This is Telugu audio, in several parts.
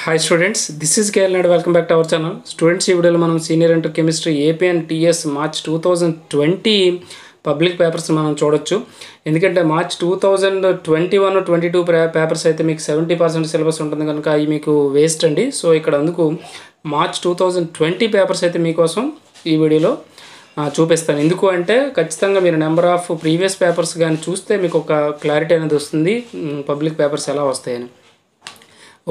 Hi students, this is KL and welcome back to our channel. Students, ఈ వీడియోలో మనం senior inter chemistry AP and TS March 2020 public papers మనం చూడొచ్చు. ఎందుకంటే మార్చ్ 2021-22 పేపర్స్ అయితే మీకు 70% సిలబస్ ఉంటుంది కనుక అవి మీకు వేస్ట్ అండి. సో ఇక్కడ అందుకు మార్చ్ 2020 పేపర్స్ అయితే మీకోసం ఈ వీడియోలో చూపిస్తాను. ఎందుకు అంటే ఖచ్చితంగా మీరు నెంబర్ ఆఫ్ ప్రీవియస్ పేపర్స్ కానీ చూస్తే మీకు ఒక క్లారిటీ అనేది వస్తుంది పబ్లిక్ పేపర్స్ ఎలా వస్తాయని.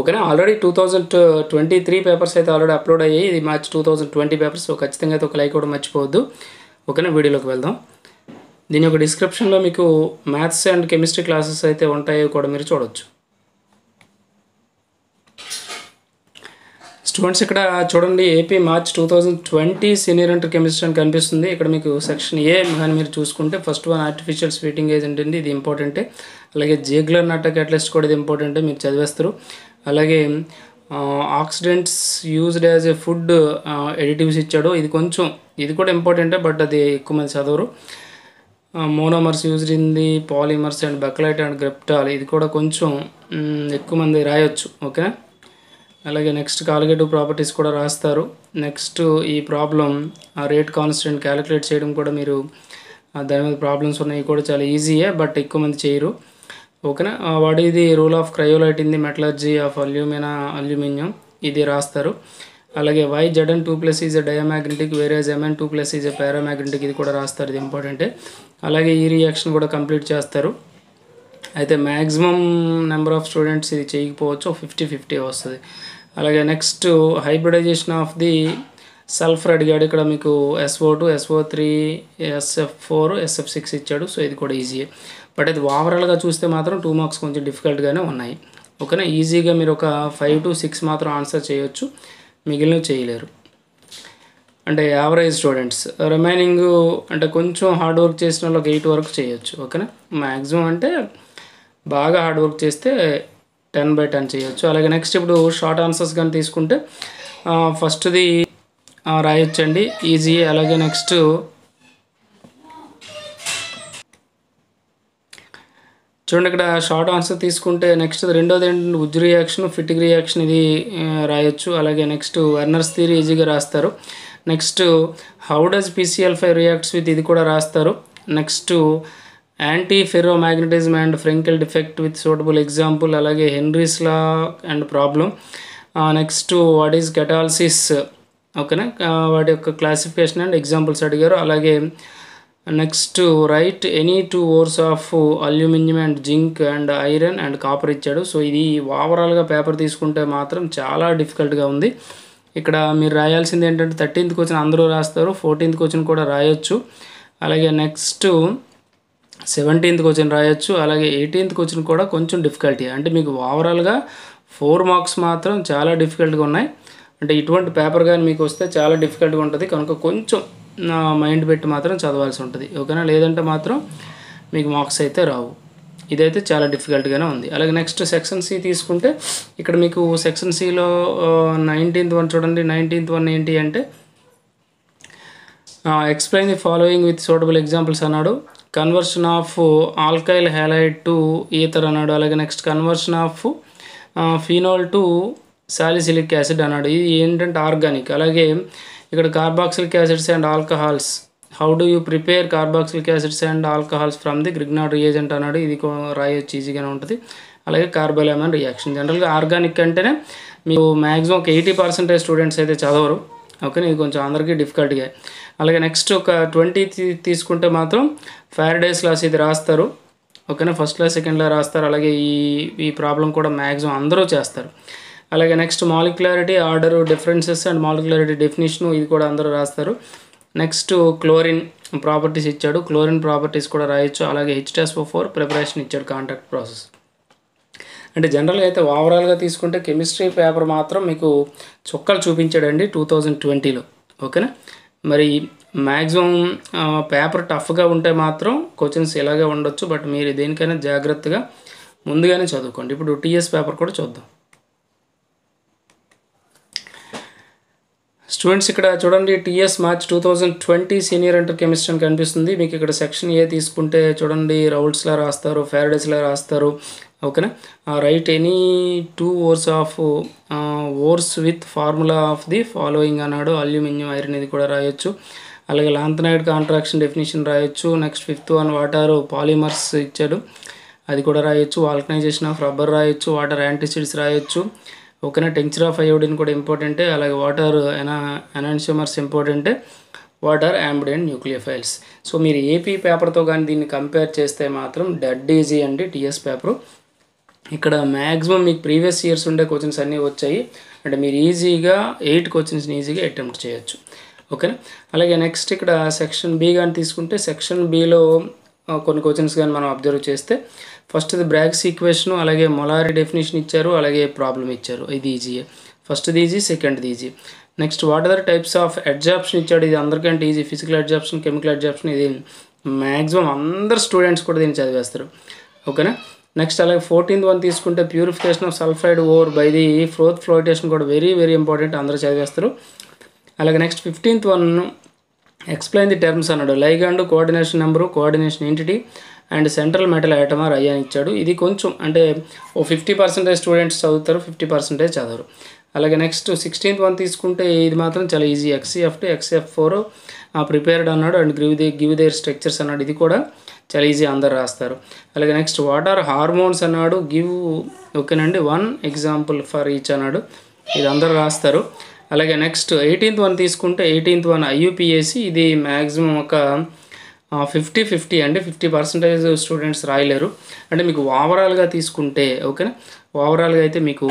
ఓకేనా, ఆల్రెడీ 2023 పేపర్స్ అయితే ఆల్రెడీ అప్లోడ్ అయ్యాయి. ఇది మార్చ్ 2020 పేపర్స్. సో ఖచ్చితంగా అయితే ఒక లైక్ కూడా మర్చిపోవద్దు. ఓకేనా, వీడియోలోకి వెళ్దాం. దీని యొక్క డిస్క్రిప్షన్లో మీకు మ్యాథ్స్ అండ్ కెమిస్ట్రీ క్లాసెస్ అయితే ఉంటాయో కూడా మీరు చూడవచ్చు. స్టూడెంట్స్ ఇక్కడ చూడండి, AP March 2020 senior inter chemistry అని కనిపిస్తుంది. ఇక్కడ మీకు సెక్షన్ ఏ కానీ మీరు చూసుకుంటే ఫస్ట్ వన్ ఆర్టిఫిషియల్ స్వీటింగ్ ఏజెంట్ అండి, ఇది ఇంపార్టెంటే. అలాగే జిగ్లర్ నట్ట క్యాటలిస్ట్ కూడా ఇది ఇంపార్టెంటే, మీరు చదివేస్తారు. అలాగే oxidants used as a food additives ఇచ్చాడు, ఇది కూడా ఇంపార్టెంటే, బట్ అది ఎక్కువ మంది చదవరు. Monomers used in the polymers and Bakelite and glyptal, ఇది కూడా కొంచెం ఎక్కువ మంది రాయొచ్చు. ఓకే, అలాగే నెక్స్ట్ కాలిగేటివ్ ప్రాపర్టీస్ కూడా రాస్తారు. నెక్స్ట్ ఈ ప్రాబ్లం రేట్ కాన్స్టెంట్ క్యాలిక్యులేట్ చేయడం కూడా మీరు దాని మీద ప్రాబ్లమ్స్ ఉన్నాయి, కూడా చాలా ఈజీయే, బట్ ఎక్కువ మంది చేయరు. ఓకేనా, what is the rule of cryolite in the metallurgy of aluminium, ఇది రాస్తారు. అలాగే why Zn2+ is a diamagnetic whereas Mn2+ is a paramagnetic, ఇది కూడా రాస్తారు, ఇది ఇంపార్టెంటే. అలాగే ఈ రియాక్షన్ కూడా కంప్లీట్ చేస్తారు. అయితే మ్యాక్సిమం నెంబర్ ఆఫ్ స్టూడెంట్స్ ఇది చేయకపోవచ్చు, 50-50 వస్తుంది. అలాగే next hybridisation of the sulphur అడిగాడు. ఇక్కడ మీకు SO2, SO3, SF4, SF6 ఇచ్చాడు. సో ఇది కూడా ఈజీయే, బట్ అది ఓవరాల్గా చూస్తే మాత్రం 2 మార్క్స్ కొంచెం డిఫికల్ట్గానే ఉన్నాయి. ఓకేనా, ఈజీగా మీరు ఒక 5 to 6 మాత్రం ఆన్సర్ చేయొచ్చు, మిగిలినవి చేయలేరు. అంటే యావరేజ్ స్టూడెంట్స్, రిమైనింగ్ అంటే కొంచెం హార్డ్ వర్క్ చేసిన వాళ్ళకి 8 వరకు చేయొచ్చు. ఓకేనా, మ్యాక్సిమం అంటే బాగా హార్డ్ వర్క్ చేస్తే 10/10 చేయొచ్చు. అలాగే నెక్స్ట్ ఇప్పుడు షార్ట్ ఆన్సర్స్ కానీ తీసుకుంటే ఫస్ట్ది రాయొచ్చండి, ఈజీ. అలాగే నెక్స్ట్ చూడండి, ఇక్కడ షార్ట్ ఆన్సర్ తీసుకుంటే నెక్స్ట్ రెండోది ఏంటంటే ఉజ్ రియాక్షన్, ఫిటిక్ రియాక్షన్, ఇది రాయొచ్చు. అలాగే నెక్స్ట్ వెర్నర్స్ థియరీ ఈజీగా రాస్తారు. Next how does PCl5 reacts with, ఇది కూడా రాస్తారు. Next antiferromagnetism and Frenkel defect with suitable example. అలాగే Henry's law and problem. Next what is catalysis, ఓకేనా, వాటి యొక్క క్లాసిఫికేషన్ అండ్ ఎగ్జాంపుల్స్ అడిగారు. అలాగే next right any 2 ores of aluminium and zinc and iron and copper ఇచ్చాడు. సో ఇది ఓవరాల్గా పేపర్ తీసుకుంటే మాత్రం చాలా డిఫికల్ట్గా ఉంది. ఇక్కడ మీరు రాయాల్సింది ఏంటంటే 13th క్వశ్చన్ అందరూ రాస్తారు, 14th క్వశ్చన్ కూడా రాయొచ్చు. అలాగే నెక్స్ట్ 17th క్వశ్చన్ రాయొచ్చు. అలాగే 18th క్వశ్చన్ కూడా కొంచెం డిఫికల్టీ, అంటే మీకు ఓవరాల్గా 4 మార్క్స్ మాత్రం చాలా డిఫికల్ట్గా ఉన్నాయి. అంటే ఇటువంటి పేపర్ కానీ మీకు వస్తే చాలా డిఫికల్ట్గా ఉంటుంది కనుక కొంచెం మైండ్ పెట్టి మాత్రం చదవాల్సి ఉంటుంది. ఓకేనా, లేదంటే మాత్రం మీకు మార్క్స్ అయితే రావు. ఇదైతే చాలా డిఫికల్ట్గానే ఉంది. అలాగే నెక్స్ట్ సెక్షన్ సి తీసుకుంటే ఇక్కడ మీకు సెక్షన్ సిలో 19th వన్ చూడండి. 19th వన్ ఏంటి అంటే explain the following with suitable examples అన్నాడు. Conversion of alkyl halide to ether అన్నాడు. అలాగే next conversion of phenol to salicylic acid అన్నాడు. ఇది ఏంటంటే ఆర్గానిక్. అలాగే ఇక్కడ carboxylic acids and alcohols, how do you prepare carboxylic acids and alcohols from the Grignard reagent అన్నాడు. ఇది రాయొచ్చు, ఈజీగానే ఉంటుంది. అలాగే కార్బోలైమన్ రియాక్షన్. జనరల్గా ఆర్గానిక్ అంటేనే మీకు మ్యాక్సిమం ఒక 80% స్టూడెంట్స్ అయితే చదవరు. ఓకే, ఇది కొంచెం అందరికీ డిఫికల్ట్గా. అలాగే నెక్స్ట్ ఒక 20 తీసుకుంటే మాత్రం ఫారడేస్ లాస్, ఇది రాస్తారు. ఓకేనా, ఫస్ట్ లా సెకండ్ లా రాస్తారు. అలాగే ఈ ప్రాబ్లం కూడా మ్యాక్సిమం అందరూ చేస్తారు. అలాగే next molecularity order differences and molecularity definition, ఇది కూడా అందరూ రాస్తారు. నెక్స్ట్ క్లోరిన్ ప్రాపర్టీస్ ఇచ్చాడు, క్లోరిన్ ప్రాపర్టీస్ కూడా రాయొచ్చు. అలాగే H2SO4 ప్రిపరేషన్ ఇచ్చాడు, కాంటాక్ట్ ప్రాసెస్. అంటే జనరల్గా అయితే ఓవరాల్గా తీసుకుంటే కెమిస్ట్రీ పేపర్ మాత్రం మీకు చుక్కలు చూపించాడండి 2020లో. ఓకేనా, మరి మ్యాక్సిమం పేపర్ టఫ్గా ఉంటే మాత్రం క్వశ్చన్స్ ఇలాగే ఉండొచ్చు, బట్ మీరు దేనికైనా జాగ్రత్తగా ముందుగానే చదువుకోండి. ఇప్పుడు TS పేపర్ కూడా చూద్దాం. స్టూడెంట్స్ ఇక్కడ చూడండి TS March 2020 senior inter chemistry అని కనిపిస్తుంది. మీకు ఇక్కడ సెక్షన్ ఏ తీసుకుంటే చూడండి రౌల్స్లా రాస్తారు, ఫారడేస్లా రాస్తారు. ఓకేనా, right any 2 ఓర్స్ with formula of the following అన్నాడు. అల్యూమినియం, ఐరన్ ఇది కూడా రాయొచ్చు. అలాగే లాంథనైడ్ కాంట్రాక్షన్ డెఫినేషన్ రాయొచ్చు. Next 5th one water polymers ఇచ్చాడు, అది కూడా రాయొచ్చు. వాల్కనైజేషన్ ఆఫ్ రబ్బర్ రాయొచ్చు. వాటర్ యాంటిసిడ్స్ రాయొచ్చు. ఓకేనా, టెంక్చర్ ఆఫ్ అయోడిన్ కూడా ఇంపార్టెంటే. అలాగే వాటర్ ఎనాన్షియమర్స్ ఇంపార్టెంటే. What are ambident nucleophiles. సో మీరు ఏపీ పేపర్తో కానీ దీన్ని కంపేర్ చేస్తే మాత్రం డెడ్ ఈజీ అండి టీఎస్ పేపరు. ఇక్కడ మ్యాక్సిమం మీకు ప్రీవియస్ ఇయర్స్ ఉండే క్వశ్చన్స్ అన్నీ వచ్చాయి. అంటే మీరు ఈజీగా 8 క్వశ్చన్స్ని ఈజీగా అటెంప్ట్ చేయొచ్చు. ఓకేనా, అలాగే నెక్స్ట్ ఇక్కడ సెక్షన్ బి కానీ తీసుకుంటే సెక్షన్ బిలో కొన్ని క్వశ్చన్స్ కానీ మనం అబ్జర్వ్ చేస్తే ఫస్ట్ది బ్రాగ్స్ ఈక్వేషను, అలాగే మొలారి డెఫినేషన్ ఇచ్చారు, అలాగే ప్రాబ్లం ఇచ్చారు. ఇది ఈజీయే. ఫస్ట్ది ఈజీ, సెకండ్ది easy. Next what are the types of adsorption ఇచ్చాడు. ఇది అందరికంటే easy. Physical adsorption, chemical adsorption. ఇది మ్యాక్సిమం అందరు స్టూడెంట్స్ కూడా దీన్ని చదివేస్తారు. ఓకేనా, నెక్స్ట్ అలాగే 14th వన్ తీసుకుంటే purification of sulphide ore by the froth flotation కూడా వెరీ వెరీ ఇంపార్టెంట్, అందరూ చదివేస్తారు. అలాగే next 15th one explain the terms అన్నాడు. Ligand, coordination number, coordination entity and central metal atom or అయ్యాని ఇచ్చాడు. ఇది కొంచెం అంటే ఓ 50% స్టూడెంట్స్ చదువుతారు, 50% చదవరు. అలాగే నెక్స్ట్ 16th వన్ తీసుకుంటే ఇది మాత్రం చాలా ఈజీ. XCF2, XF4 ప్రిపేర్డ్ అన్నాడు అండ్ గివ్ దేర్ స్ట్రక్చర్స్ అన్నాడు. ఇది కూడా చాలా ఈజీ, అందరు రాస్తారు. అలాగే నెక్స్ట్ వాట్ ఆర్ హార్మోన్స్ అన్నాడు. గివ్ ఓకేనండి 1 ఎగ్జాంపుల్ ఫర్ ఈచ్ అన్నాడు. ఇది అందరూ రాస్తారు. అలాగే నెక్స్ట్ 18th వన్ తీసుకుంటే 18th వన్ IUPAC. ఇది మ్యాక్సిమం ఒక 50-50 అండి. 50% స్టూడెంట్స్ రాయలేరు. అంటే మీకు ఓవరాల్గా తీసుకుంటే ఓకేనా, ఓవరాల్గా అయితే మీకు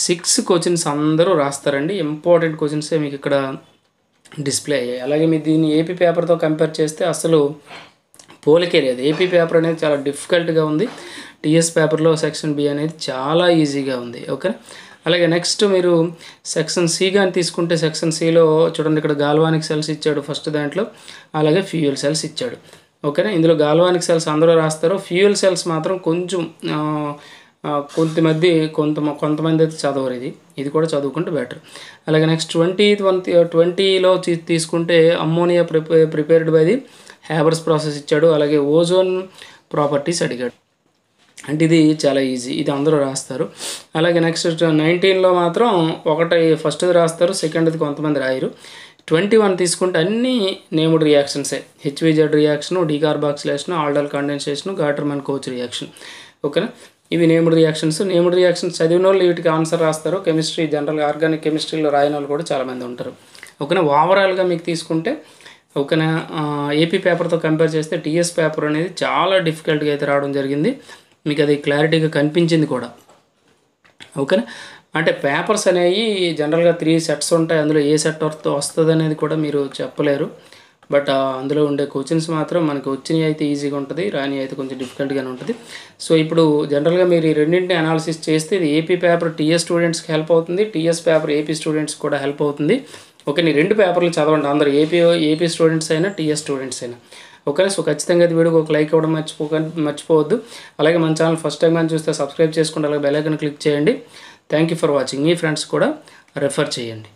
6 క్వశ్చన్స్ అందరూ రాస్తారండి. ఇంపార్టెంట్ క్వశ్చన్సే మీకు ఇక్కడ డిస్ప్లే అయ్యాయి. అలాగే మీరు దీన్ని ఏపీ పేపర్తో కంపేర్ చేస్తే అసలు పోలికే లేదు. ఏపీ పేపర్ అనేది చాలా డిఫికల్ట్గా ఉంది. టీఎస్ పేపర్లో సెక్షన్ బి అనేది చాలా ఈజీగా ఉంది. ఓకే, అలాగే నెక్స్ట్ మీరు సెక్షన్ సి కానీ తీసుకుంటే సెక్షన్ సిలో చూడండి ఇక్కడ గాల్వానిక్ సెల్స్ ఇచ్చాడు ఫస్ట్ దాంట్లో, అలాగే ఫ్యూయల్ సెల్స్ ఇచ్చాడు. ఓకేనా, ఇందులో గాల్వానిక్ సెల్స్ అందరూ రాస్తారు. ఫ్యూయల్ సెల్స్ మాత్రం కొంచెం కొంతమంది అయితే చదవరు. ఇది కూడా చదువుకుంటే బెటర్. అలాగే నెక్స్ట్ 20లో తీసుకుంటే ammonia prepared by the Haber's process ఇచ్చాడు. అలాగే ఓజోన్ ప్రాపర్టీస్ అడిగాడు. అంటే ఇది చాలా ఈజీ, ఇది అందరూ రాస్తారు. అలాగే నెక్స్ట్ 19లో మాత్రం ఒకటి ఫస్ట్ది రాస్తారు, సెకండ్ది కొంతమంది రాయరు. 21 తీసుకుంటే అన్నీ నేమ్డ్ రియాక్షన్సే. HVZ reaction, decarboxylation, aldol condensation, Gattermann Koch reaction. ఓకేనా, ఇవి నేమ్డ్ రియాక్షన్స్. నేమ్డ్ రియాక్షన్స్ చదివిన వాళ్ళు వీటికి ఆన్సర్ రాస్తారు. కెమిస్ట్రీ జనరల్గా ఆర్గానిక్ కెమిస్ట్రీలో రాయని వాళ్ళు కూడా చాలామంది ఉంటారు. ఓకేనా, ఓవరాల్గా మీకు తీసుకుంటే ఓకేనా ఏపీ పేపర్తో కంపేర్ చేస్తే టీఎస్ పేపర్ అనేది చాలా డిఫికల్ట్గా అయితే రావడం జరిగింది. మీకు అది క్లారిటీగా కనిపించింది కూడా. ఓకేనా, అంటే పేపర్స్ అనేవి జనరల్గా 3 సెట్స్ ఉంటాయి. అందులో ఏ సెట్ వస్తుంది అనేది కూడా మీరు చెప్పలేరు. బట్ అందులో ఉండే క్వశ్చన్స్ మాత్రం మనకు వచ్చినవి అయితే ఈజీగా ఉంటుంది, రాని అయితే కొంచెం డిఫికల్ట్గానే ఉంటుంది. సో ఇప్పుడు జనరల్గా మీరు ఈ రెండింటిని అనాలిసిస్ చేస్తే ఇది ఏపీ పేపర్ టీఎస్ స్టూడెంట్స్కి హెల్ప్ అవుతుంది, టీఎస్ పేపర్ ఏపీ స్టూడెంట్స్ కూడా హెల్ప్ అవుతుంది. ఓకే, నీ 2 పేపర్లు చదవండి అందరూ, ఏపీ స్టూడెంట్స్ అయినా టీఎస్ స్టూడెంట్స్ అయినా. ఓకే, సో ఖచ్చితంగా ఇది వీడియోకి ఒక లైక్ ఇవ్వడం మర్చిపోవద్దు. అలాగే మన ఛానల్ ఫస్ట్ టైం కానీ చూస్తే సబ్స్క్రైబ్ చేసుకోండి, అలాగే బెల్ ఐకాన్ క్లిక్ చేయండి. Thank you for watching. Me friends కూడా రెఫర్ చేయండి.